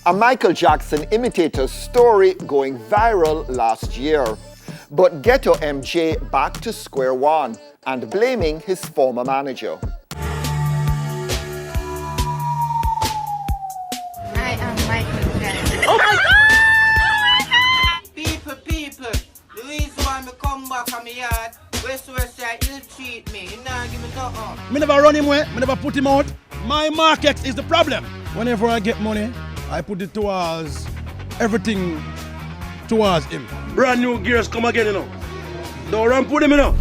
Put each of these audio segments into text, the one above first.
A Michael Jackson imitator's story going viral last year. But Ghetto MJ back to square one and blaming his former manager. I am Michael Jackson. Oh my God! People, the reason why I come back from my yard, West I ill-treat me, you know, give me nothing. Me never run him away, me never put him out. My market is the problem. Whenever I get money, I put it towards everything towards him. Brand new gears come again, you know. Don't run put him, you know.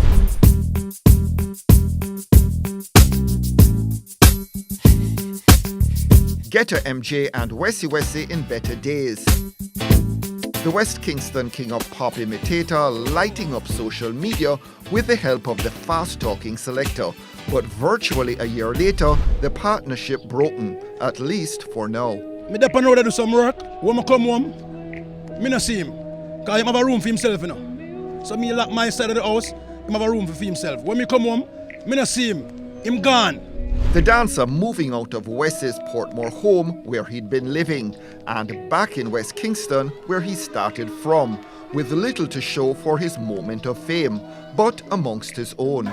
Ghetto MJ and Wessie in better days. The West Kingston King of Pop imitator lighting up social media with the help of the fast-talking selector. But virtually a year later, the partnership broken, at least for now. Me dep on road to do some work. When I come home, me not see him. Because he have a room for himself, you know. So me lock my side of the house, he have a room for himself. When me come home, me not see him. Him gone. The dancer moving out of West's Portmore home where he'd been living and back in West Kingston where he started from, with little to show for his moment of fame, but amongst his own.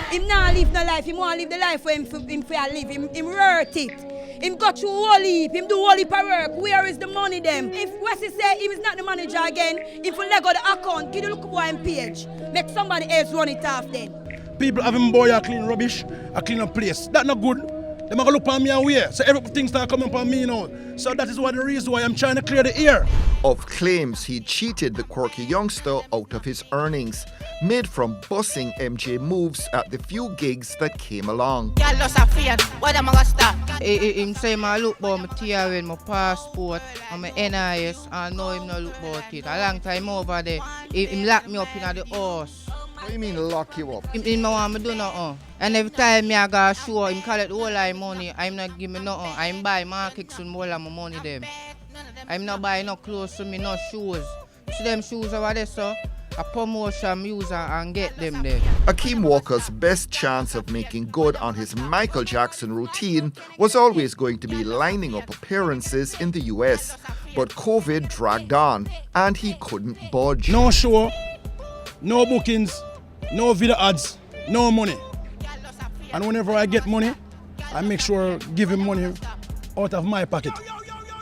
Him not live no life, him want live the life where him live. Him worth it. Him got through whole heap, him do whole heap of work. Where is the money them? If Wesley say he is not the manager again, if we let go the account, give the look boy him page. Make somebody else run it off then. People have him boy a clean rubbish, a clean up place. That's not good. They might look on me away. So everything start coming upon me now. So that is one of the reasons why I'm trying to clear the air. Of claims he cheated the quirky youngster out of his earnings, made from bussing MJ moves at the few gigs that came along. Him say my look about my TRN, my passport, and my NIS, and know him not look about it. A long time over there, him lock me up in the house. What do you mean lock you up? Him want me do nothing. And every time I go a show, him collect the whole of my money. I'm not give me nothing. I'm buy markets and all of my money them. I'm not buy no clothes to me, no shoes. See them shoes over there, so a promotion use and get them there. Akeem Walker's best chance of making good on his Michael Jackson routine was always going to be lining up appearances in the US. But COVID dragged on and he couldn't budge. No show, no bookings, no video ads, no money. And whenever I get money, I make sure give him money out of my pocket.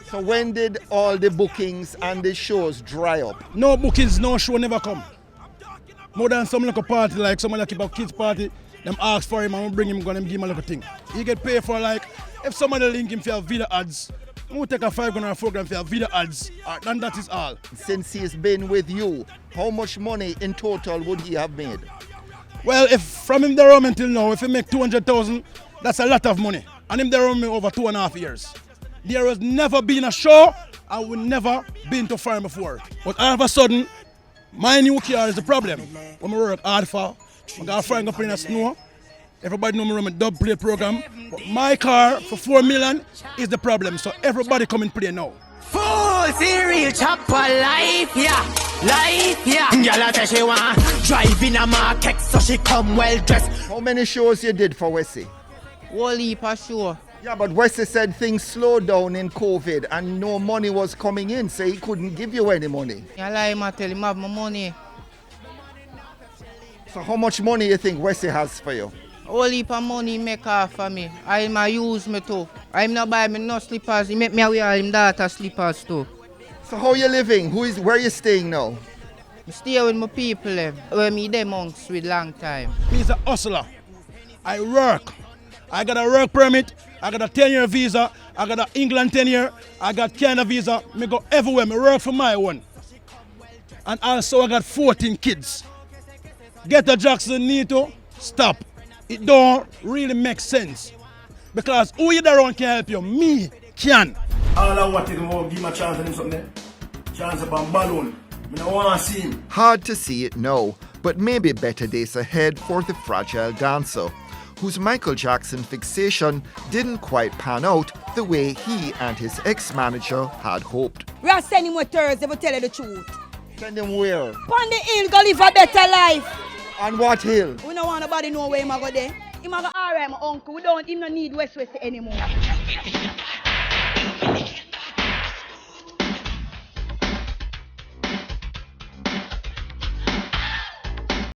So when did all the bookings and the shows dry up? No bookings, no show never come. More than some like a party, like someone like a kids party, them ask for him and we bring him and give him a little thing. He get paid for like, if somebody link him for video ads, we'll take a $5 program for video ads, and that is all. Since he's been with you, how much money in total would he have made? Well, if from him there until now, if he make 200,000, that's a lot of money. And him there me over 2.5 years. There has never been a show, I would never been to farm before. But all of a sudden, my new car is the problem. When I work hard for, I got a friend up in the snow. Everybody know me run a dub play program. But my car for 4 million is the problem. So everybody come and play now. Full serial chopper life, yeah. Life, yeah. Girl say she want drive in a market, so she come well dressed. How many shows you did for Wesley? Whole heap of show. Yeah, but Wesley said things slowed down in COVID and no money was coming in, so he couldn't give you any money. I lie him, I tell him I have my money. So how much money you think Wesley has for you? Whole heap of money make off for me. I'm a use me too. I'm not buy me no slippers. He make me wear him daughter slippers too. So how you living? Where you staying now? I stay with my people where me them monks with long time. Me's a hustler. I work. I got a work permit. I got a 10-year visa. I got an England 10-year. I got Canada visa. Me go everywhere. Me work for my one. And also I got 14 kids. Ghetto Jackson need to stop. It don't really make sense. Because who you around can help you? Me can. All I want to do is give him a chance to do something. Chance about balloon. I don't want to see him. Hard to see it now, but maybe better days ahead for the fragile dancer, whose Michael Jackson fixation didn't quite pan out the way he and his ex-manager had hoped. We are sending him Thursday to tell you the truth. Send him where? On the hill, go live a better life. On what hill? We don't want nobody know where him go there. Him go alright, my uncle. We don't even need West anymore. Jamaican.